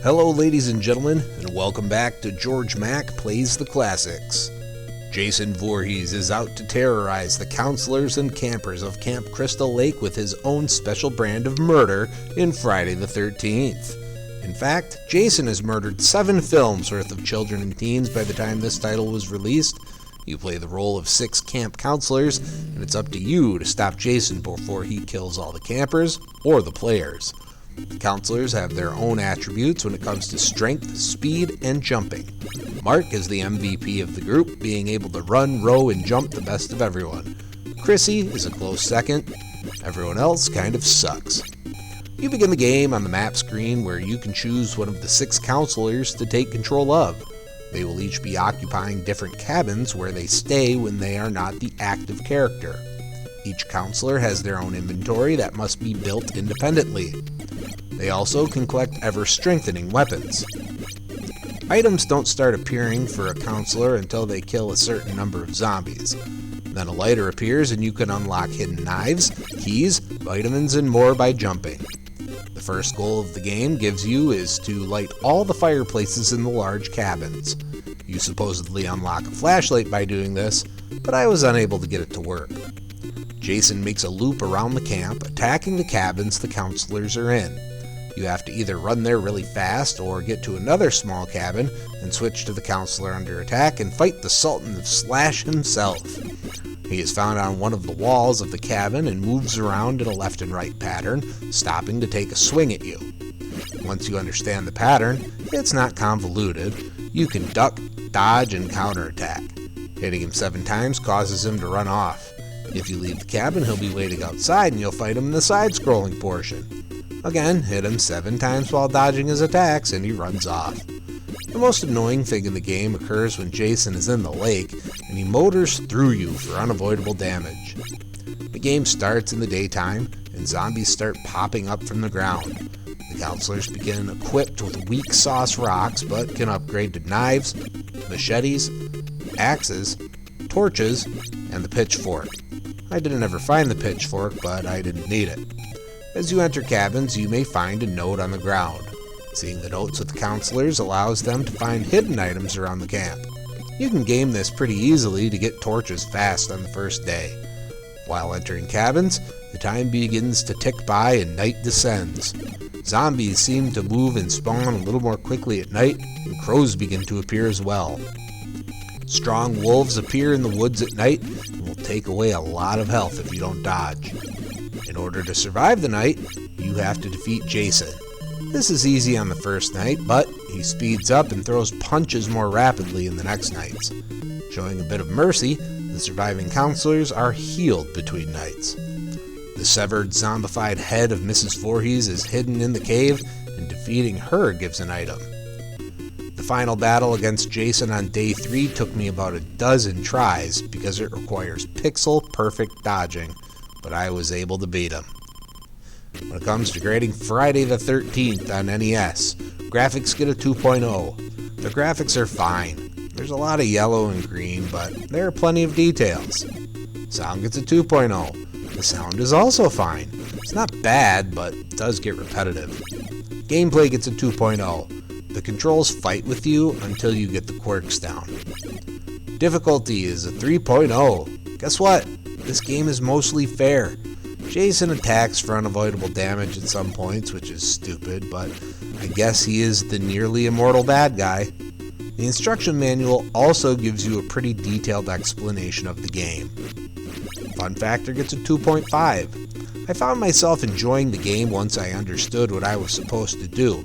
Hello ladies and gentlemen, and welcome back to Georg Mack Plays the Classics. Jason Voorhees is out to terrorize the counselors and campers of Camp Crystal Lake with his own special brand of murder in Friday the 13th. In fact, Jason has murdered 7 films worth of children and teens by the time this title was released. You play the role of 6 camp counselors, and it's up to you to stop Jason before he kills all the campers or the players. The counselors have their own attributes when it comes to strength, speed, and jumping. Mark is the MVP of the group, being able to run, row, and jump the best of everyone. Chrissy is a close second. Everyone else kind of sucks. You begin the game on the map screen where you can choose one of the 6 counselors to take control of. They will each be occupying different cabins where they stay when they are not the active character. Each counselor has their own inventory that must be built independently. They also can collect ever-strengthening weapons. Items don't start appearing for a counselor until they kill a certain number of zombies. Then a lighter appears and you can unlock hidden knives, keys, vitamins, and more by jumping. The first goal of the game gives you is to light all the fireplaces in the large cabins. You supposedly unlock a flashlight by doing this, but I was unable to get it to work. Jason makes a loop around the camp, attacking the cabins the counselors are in. You have to either run there really fast or get to another small cabin and switch to the counselor under attack and fight the Sultan of Slash himself. He is found on one of the walls of the cabin and moves around in a left and right pattern, stopping to take a swing at you. Once you understand the pattern, it's not convoluted. You can duck, dodge, and counterattack. Hitting him 7 times causes him to run off. If you leave the cabin, he'll be waiting outside and you'll fight him in the side-scrolling portion. Again, hit him 7 times while dodging his attacks and he runs off. The most annoying thing in the game occurs when Jason is in the lake and he motors through you for unavoidable damage. The game starts in the daytime and zombies start popping up from the ground. The counselors begin equipped with weak sauce rocks but can upgrade to knives, machetes, axes, torches, and the pitchfork. I didn't ever find the pitchfork, but I didn't need it. As you enter cabins, you may find a note on the ground. Seeing the notes with the counselors allows them to find hidden items around the camp. You can game this pretty easily to get torches fast on the first day. While entering cabins, the time begins to tick by and night descends. Zombies seem to move and spawn a little more quickly at night, and crows begin to appear as well. Strong wolves appear in the woods at night and will take away a lot of health if you don't dodge. In order to survive the night, you have to defeat Jason. This is easy on the first night, but he speeds up and throws punches more rapidly in the next nights. Showing a bit of mercy, the surviving counselors are healed between nights. The severed, zombified head of Mrs. Voorhees is hidden in the cave, and defeating her gives an item. The final battle against Jason on day 3 took me about a dozen tries because it requires pixel-perfect dodging, but I was able to beat him. When it comes to grading Friday the 13th on NES, graphics get a 2.0. The graphics are fine. There's a lot of yellow and green, but there are plenty of details. Sound gets a 2.0. The sound is also fine. It's not bad, but it does get repetitive. Gameplay gets a 2.0. The controls fight with you until you get the quirks down. Difficulty is a 3.0. Guess what? This game is mostly fair. Jason attacks for unavoidable damage at some points, which is stupid, but I guess he is the nearly immortal bad guy. The instruction manual also gives you a pretty detailed explanation of the game. Fun factor gets a 2.5. I found myself enjoying the game once I understood what I was supposed to do.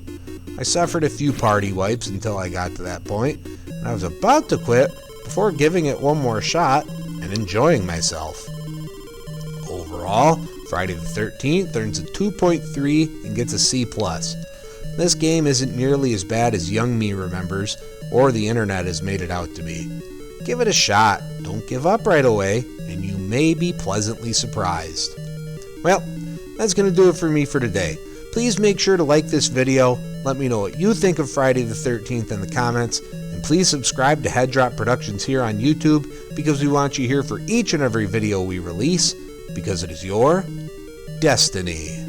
I suffered a few party wipes until I got to that point, and I was about to quit before giving it one more shot and enjoying myself. Overall, Friday the 13th earns a 2.3 and gets a C+. This game isn't nearly as bad as young me remembers, or the internet has made it out to be. Give it a shot, don't give up right away, and you may be pleasantly surprised. Well, that's going to do it for me for today. Please make sure to like this video, let me know what you think of Friday the 13th in the comments, and please subscribe to Head Drop Productions here on YouTube because we want you here for each and every video we release, because it is your destiny.